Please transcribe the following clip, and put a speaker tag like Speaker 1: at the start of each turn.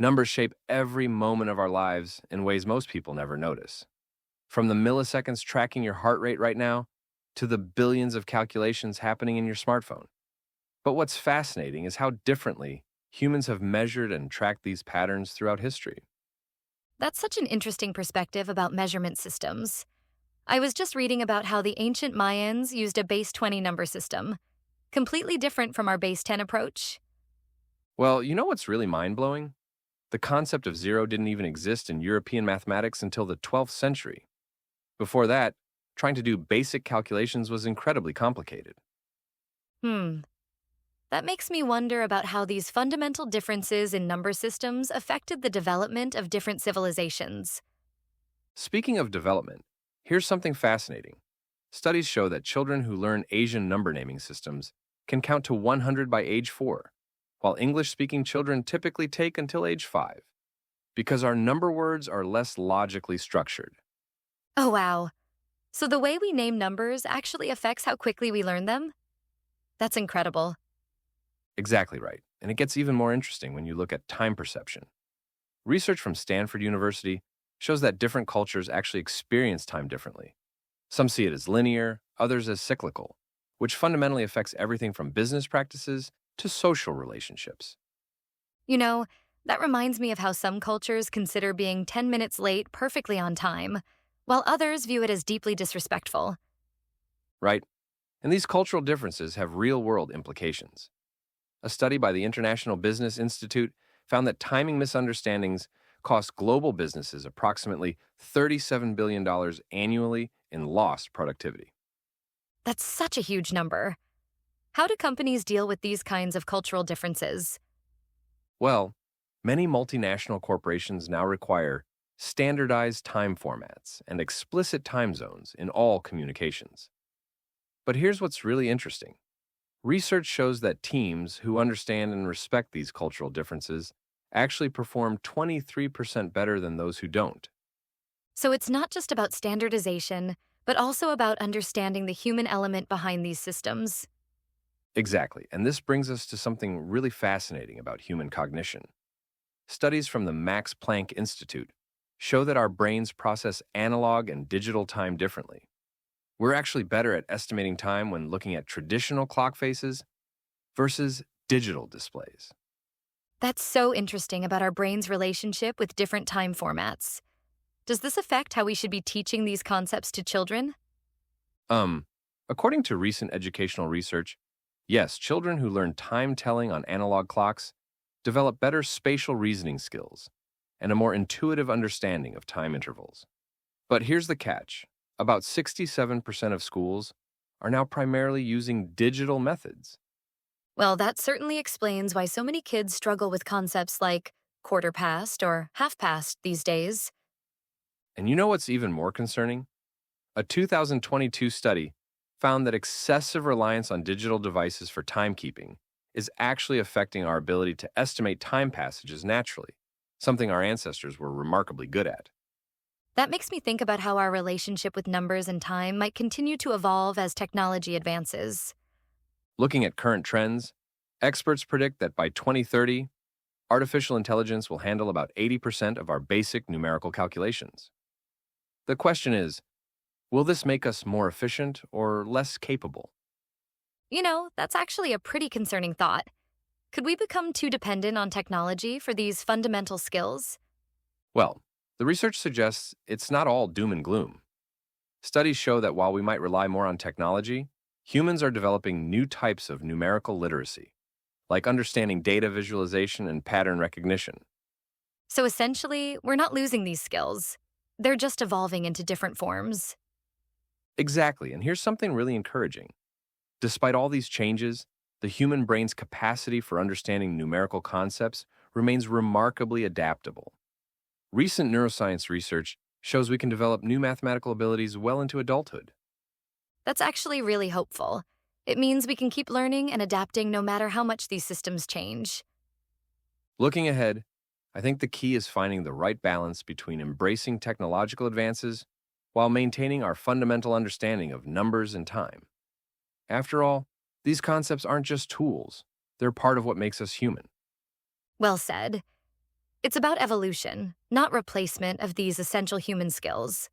Speaker 1: Numbers shape every moment of our lives in ways most people never notice. From the milliseconds tracking your heart rate right now to the billions of calculations happening in your smartphone. But what's fascinating is how differently humans have measured and tracked these patterns throughout history.
Speaker 2: That's such an interesting perspective about measurement systems. I was just reading about how the ancient Mayans used a base 20 number system, completely different from our base 10 approach.
Speaker 1: Well, you know what's really mind blowing? The concept of zero didn't even exist in European mathematics until the 12th century. Before that, trying to do basic calculations was incredibly complicated.
Speaker 2: Hmm, that makes me wonder about how these fundamental differences in number systems affected the development of different civilizations.
Speaker 1: Speaking of development, here's something fascinating. Studies show that children who learn Asian number naming systems can count to 100 by age 4, while English speaking children typically take until age 5, because our number words are less logically structured.
Speaker 2: Oh, wow. So the way we name numbers actually affects how quickly we learn them? That's incredible.
Speaker 1: Exactly right. And it gets even more interesting when you look at time perception. Research from Stanford University shows that different cultures actually experience time differently. Some see it as linear, others as cyclical, which fundamentally affects everything from business practices to social relationships.
Speaker 2: You know, that reminds me of how some cultures consider being 10 minutes late perfectly on time, while others view it as deeply disrespectful.
Speaker 1: Right? And these cultural differences have real world implications. A study by the International Business Institute found that timing misunderstandings cost global businesses approximately $37 billion annually in lost productivity.
Speaker 2: That's such a huge number. How do companies deal with these kinds of cultural differences?
Speaker 1: Well, many multinational corporations now require standardized time formats and explicit time zones in all communications. But here's what's really interesting. Research shows that teams who understand and respect these cultural differences actually perform 23% better than those who don't.
Speaker 2: So it's not just about standardization, but also about understanding the human element behind these systems.
Speaker 1: Exactly, and this brings us to something really fascinating about human cognition. Studies from the Max Planck Institute show that our brains process analog and digital time differently. We're actually better at estimating time when looking at traditional clock faces versus digital displays.
Speaker 2: That's so interesting about our brain's relationship with different time formats. Does this affect how we should be teaching these concepts to children?
Speaker 1: Um, According to recent educational research, yes, children who learn time telling on analog clocks develop better spatial reasoning skills and a more intuitive understanding of time intervals. But here's the catch. About 67% of schools are now primarily using digital methods.
Speaker 2: Well, that certainly explains why so many kids struggle with concepts like quarter past or half past these days.
Speaker 1: And you know what's even more concerning? A 2022 study found that excessive reliance on digital devices for timekeeping is actually affecting our ability to estimate time passages naturally, something our ancestors were remarkably good at.
Speaker 2: That makes me think about how our relationship with numbers and time might continue to evolve as technology advances.
Speaker 1: Looking at current trends, experts predict that by 2030, artificial intelligence will handle about 80% of our basic numerical calculations. The question is, will this make us more efficient or less capable?
Speaker 2: You know, that's actually a pretty concerning thought. Could we become too dependent on technology for these fundamental skills?
Speaker 1: Well, the research suggests it's not all doom and gloom. Studies show that while we might rely more on technology, humans are developing new types of numerical literacy, like understanding data visualization and pattern recognition.
Speaker 2: So essentially, we're not losing these skills. They're just evolving into different forms.
Speaker 1: Exactly, and here's something really encouraging. Despite all these changes, the human brain's capacity for understanding numerical concepts remains remarkably adaptable. Recent neuroscience research shows we can develop new mathematical abilities well into adulthood.
Speaker 2: That's actually really hopeful. It means we can keep learning and adapting no matter how much these systems change.
Speaker 1: Looking ahead, I think the key is finding the right balance between embracing technological advances while maintaining our fundamental understanding of numbers and time. After all, these concepts aren't just tools, they're part of what makes us human.
Speaker 2: Well said. It's about evolution, not replacement of these essential human skills.